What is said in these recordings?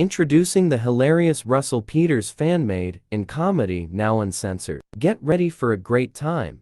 Introducing the hilarious Russell Peters Fanmade in comedy Now Uncensored. Get ready for a great time.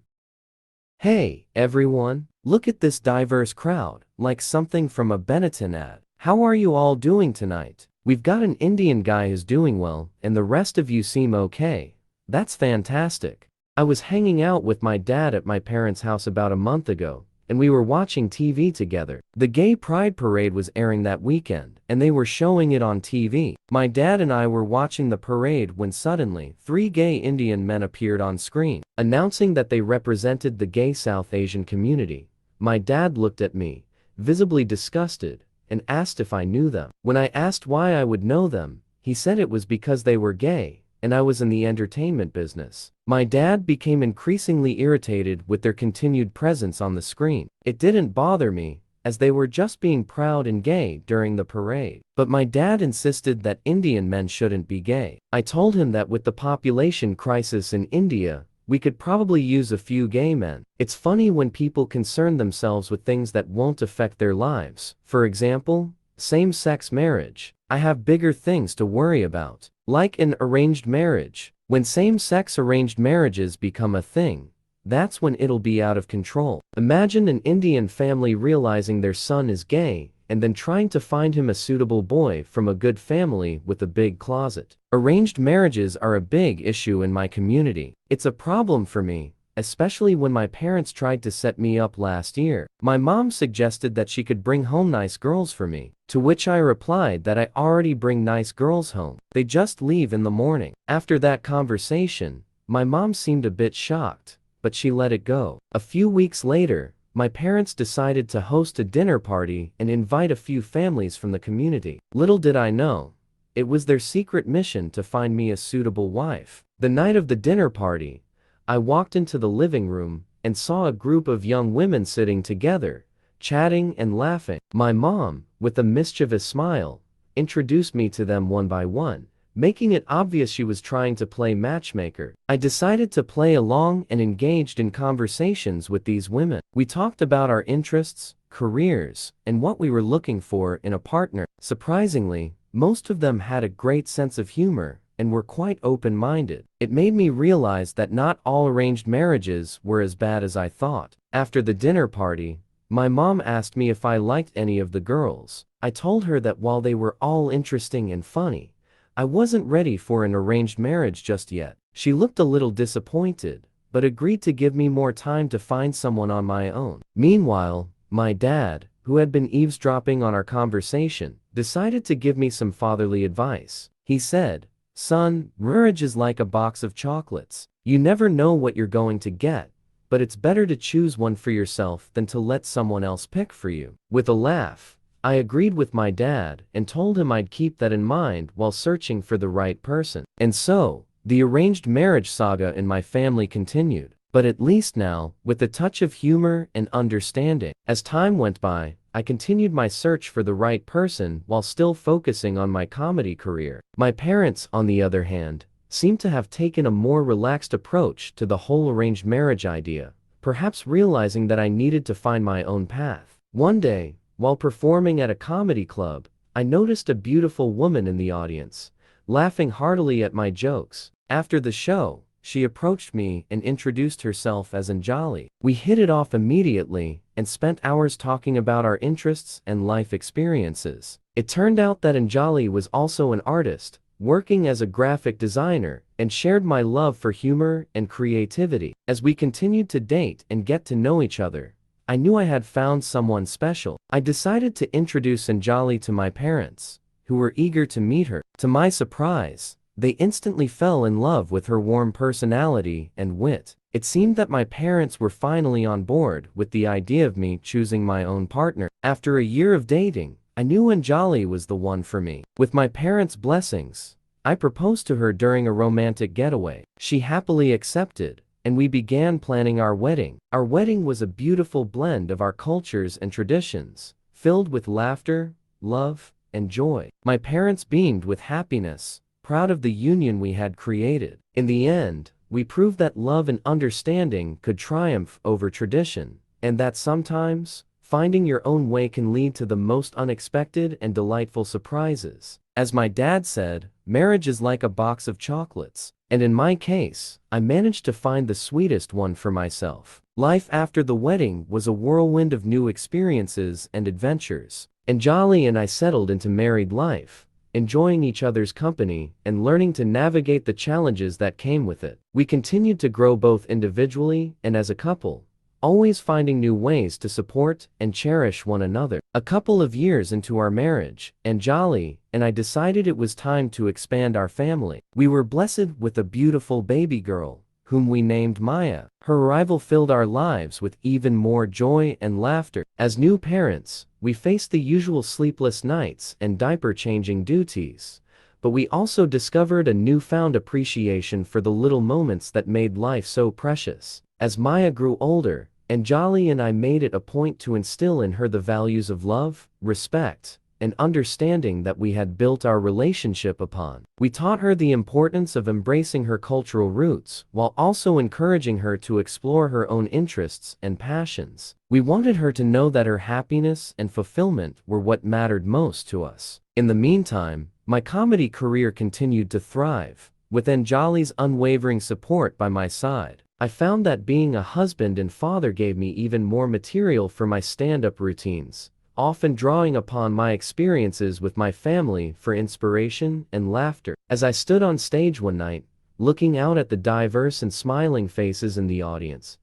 Hey, everyone, look at this diverse crowd, like something from a Benetton ad. How are you all doing tonight? We've got an Indian guy who's doing well, and the rest of you seem okay. That's fantastic. I was hanging out with my dad at my parents' house about a month ago, and we were watching TV together. The Gay Pride Parade was airing that weekend, and they were showing it on TV. My dad and I were watching the parade when suddenly 3 gay Indian men appeared on screen, announcing that they represented the gay South Asian community. My dad looked at me, visibly disgusted, and asked if I knew them. When I asked why I would know them, he said it was because they were gay, and I was in the entertainment business. My dad became increasingly irritated with their continued presence on the screen. It didn't bother me, as they were just being proud and gay during the parade. But my dad insisted that Indian men shouldn't be gay. I told him that with the population crisis in India, we could probably use a few gay men. It's funny when people concern themselves with things that won't affect their lives. For example, same-sex marriage. I have bigger things to worry about. Like an arranged marriage. When same-sex arranged marriages become a thing, that's when it'll be out of control. Imagine an Indian family realizing their son is gay, and then trying to find him a suitable boy from a good family with a big closet. Arranged marriages are a big issue in my community. It's a problem for me, especially when my parents tried to set me up last year. My mom suggested that she could bring home nice girls for me, to which I replied that I already bring nice girls home. They just leave in the morning. After that conversation, my mom seemed a bit shocked, but she let it go. A few weeks later, my parents decided to host a dinner party and invite a few families from the community. Little did I know, it was their secret mission to find me a suitable wife. The night of the dinner party, I walked into the living room and saw a group of young women sitting together, chatting and laughing. My mom, with a mischievous smile, introduced me to them one by one, making it obvious she was trying to play matchmaker. I decided to play along and engaged in conversations with these women. We talked about our interests, careers, and what we were looking for in a partner. Surprisingly, most of them had a great sense of humor and were quite open-minded. It made me realize that not all arranged marriages were as bad as I thought. After the dinner party, my mom asked me if I liked any of the girls. I told her that while they were all interesting and funny, I wasn't ready for an arranged marriage just yet. She looked a little disappointed, but agreed to give me more time to find someone on my own. Meanwhile, my dad, who had been eavesdropping on our conversation, decided to give me some fatherly advice. He said, "Son, marriage is like a box of chocolates. You never know what you're going to get, but it's better to choose one for yourself than to let someone else pick for you." With a laugh, I agreed with my dad and told him I'd keep that in mind while searching for the right person. And so, the arranged marriage saga in my family continued. But at least now, with a touch of humor and understanding. As time went by, I continued my search for the right person while still focusing on my comedy career. My parents, on the other hand, seemed to have taken a more relaxed approach to the whole arranged marriage idea, perhaps realizing that I needed to find my own path. One day, while performing at a comedy club, I noticed a beautiful woman in the audience, laughing heartily at my jokes. After the show, she approached me and introduced herself as Anjali. We hit it off immediately and spent hours talking about our interests and life experiences. It turned out that Anjali was also an artist, working as a graphic designer, and shared my love for humor and creativity. As we continued to date and get to know each other, I knew I had found someone special. I decided to introduce Anjali to my parents, who were eager to meet her. To my surprise, they instantly fell in love with her warm personality and wit. It seemed that my parents were finally on board with the idea of me choosing my own partner. After a year of dating, I knew Anjali was the one for me. With my parents' blessings, I proposed to her during a romantic getaway. She happily accepted, and we began planning our wedding. Our wedding was a beautiful blend of our cultures and traditions, filled with laughter, love, and joy. My parents beamed with happiness, proud of the union we had created. In the end, we proved that love and understanding could triumph over tradition, and that sometimes, finding your own way can lead to the most unexpected and delightful surprises. As my dad said, marriage is like a box of chocolates. And in my case, I managed to find the sweetest one for myself. Life after the wedding was a whirlwind of new experiences and adventures. Anjali and I settled into married life, enjoying each other's company and learning to navigate the challenges that came with it. We continued to grow both individually and as a couple, always finding new ways to support and cherish one another. A couple of years into our marriage, Anjali and I decided it was time to expand our family. We were blessed with a beautiful baby girl, whom we named Maya. Her arrival filled our lives with even more joy and laughter. As new parents, we faced the usual sleepless nights and diaper-changing duties, but we also discovered a newfound appreciation for the little moments that made life so precious. As Maya grew older, Anjali and I made it a point to instill in her the values of love, respect, and understanding that we had built our relationship upon. We taught her the importance of embracing her cultural roots, while also encouraging her to explore her own interests and passions. We wanted her to know that her happiness and fulfillment were what mattered most to us. In the meantime, my comedy career continued to thrive, with Anjali's unwavering support by my side. I found that being a husband and father gave me even more material for my stand-up routines, often drawing upon my experiences with my family for inspiration and laughter. As I stood on stage one night, looking out at the diverse and smiling faces in the audience,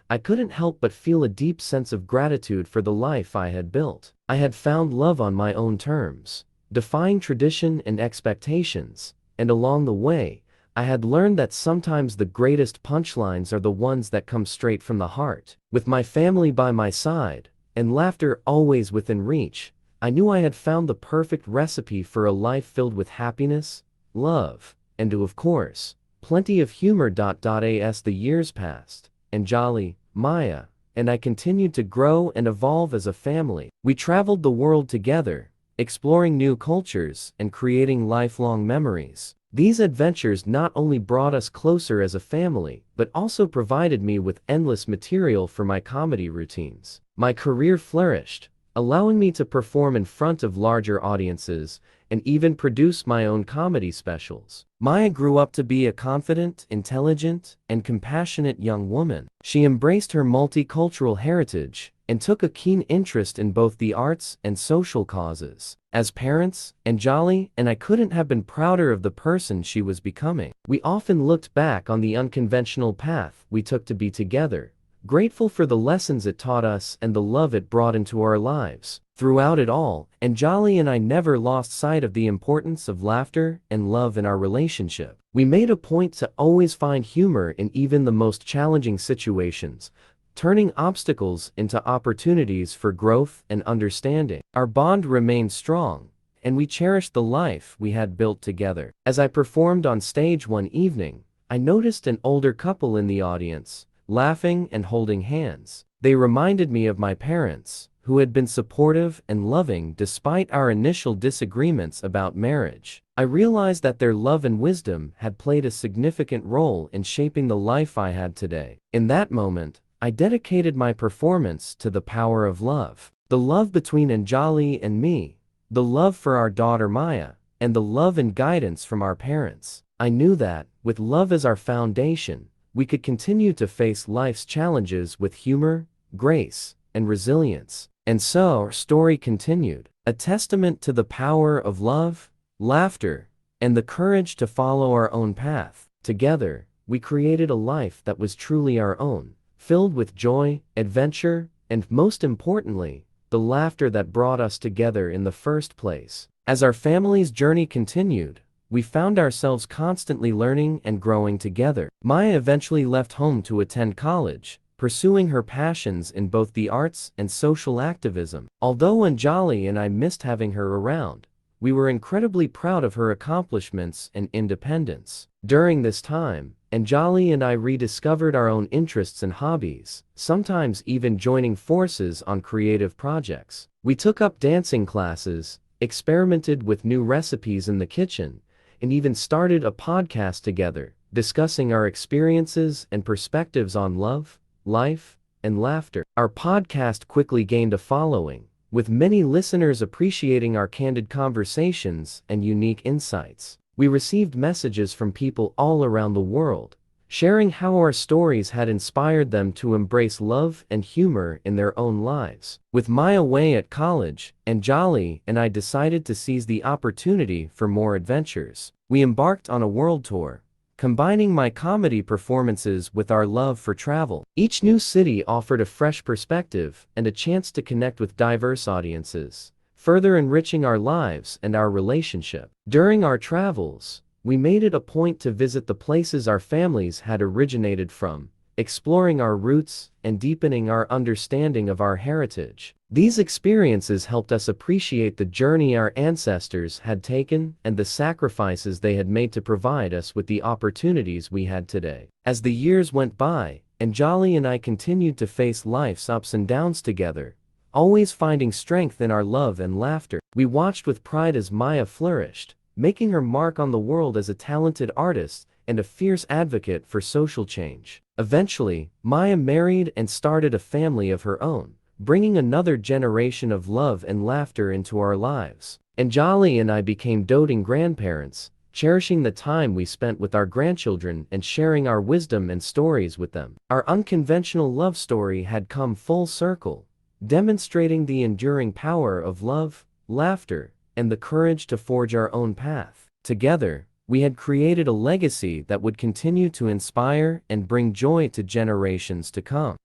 I couldn't help but feel a deep sense of gratitude for the life I had built. I had found love on my own terms, defying tradition and expectations, and along the way, I had learned that sometimes the greatest punchlines are the ones that come straight from the heart. With my family by my side, and laughter always within reach, I knew I had found the perfect recipe for a life filled with happiness, love, and of course, plenty of humor. As the years passed, Anjali, Maya, and I continued to grow and evolve as a family. We traveled the world together, exploring new cultures and creating lifelong memories. These adventures not only brought us closer as a family, but also provided me with endless material for my comedy routines. My career flourished, allowing me to perform in front of larger audiences and even produce my own comedy specials. Maya grew up to be a confident, intelligent, and compassionate young woman. She embraced her multicultural heritage and took a keen interest in both the arts and social causes. As parents, Anjali and I couldn't have been prouder of the person she was becoming. We often looked back on the unconventional path we took to be together, grateful for the lessons it taught us and the love it brought into our lives. Throughout it all, Anjali and I never lost sight of the importance of laughter and love in our relationship. We made a point to always find humor in even the most challenging situations, turning obstacles into opportunities for growth and understanding. Our bond remained strong, and we cherished the life we had built together. As I performed on stage one evening, I noticed an older couple in the audience, laughing and holding hands. They reminded me of my parents, who had been supportive and loving despite our initial disagreements about marriage. I realized that their love and wisdom had played a significant role in shaping the life I had today. In that moment, I dedicated my performance to the power of love. The love between Anjali and me, the love for our daughter Maya, and the love and guidance from our parents. I knew that, with love as our foundation, we could continue to face life's challenges with humor, grace, and resilience. And so our story continued, a testament to the power of love, laughter, and the courage to follow our own path. Together, we created a life that was truly our own, filled with joy, adventure, and most importantly, the laughter that brought us together in the first place. As our family's journey continued, we found ourselves constantly learning and growing together. Maya eventually left home to attend college, pursuing her passions in both the arts and social activism. Although Anjali and I missed having her around, we were incredibly proud of her accomplishments and independence. During this time, Anjali and I rediscovered our own interests and hobbies, sometimes even joining forces on creative projects. We took up dancing classes, experimented with new recipes in the kitchen, and even started a podcast together, discussing our experiences and perspectives on love, life, and laughter. Our podcast quickly gained a following, with many listeners appreciating our candid conversations and unique insights. We received messages from people all around the world, sharing how our stories had inspired them to embrace love and humor in their own lives. With Maya away at college, Anjali and I decided to seize the opportunity for more adventures. We embarked on a world tour, combining my comedy performances with our love for travel. Each new city offered a fresh perspective and a chance to connect with diverse audiences, further enriching our lives and our relationship. During our travels, we made it a point to visit the places our families had originated from, exploring our roots and deepening our understanding of our heritage. These experiences helped us appreciate the journey our ancestors had taken and the sacrifices they had made to provide us with the opportunities we had today. As the years went by, Anjali and I continued to face life's ups and downs together, always finding strength in our love and laughter. We watched with pride as Maya flourished, making her mark on the world as a talented artist and a fierce advocate for social change. Eventually, Maya married and started a family of her own, bringing another generation of love and laughter into our lives. Anjali and I became doting grandparents, cherishing the time we spent with our grandchildren and sharing our wisdom and stories with them. Our unconventional love story had come full circle, demonstrating the enduring power of love, laughter, and the courage to forge our own path. Together, we had created a legacy that would continue to inspire and bring joy to generations to come.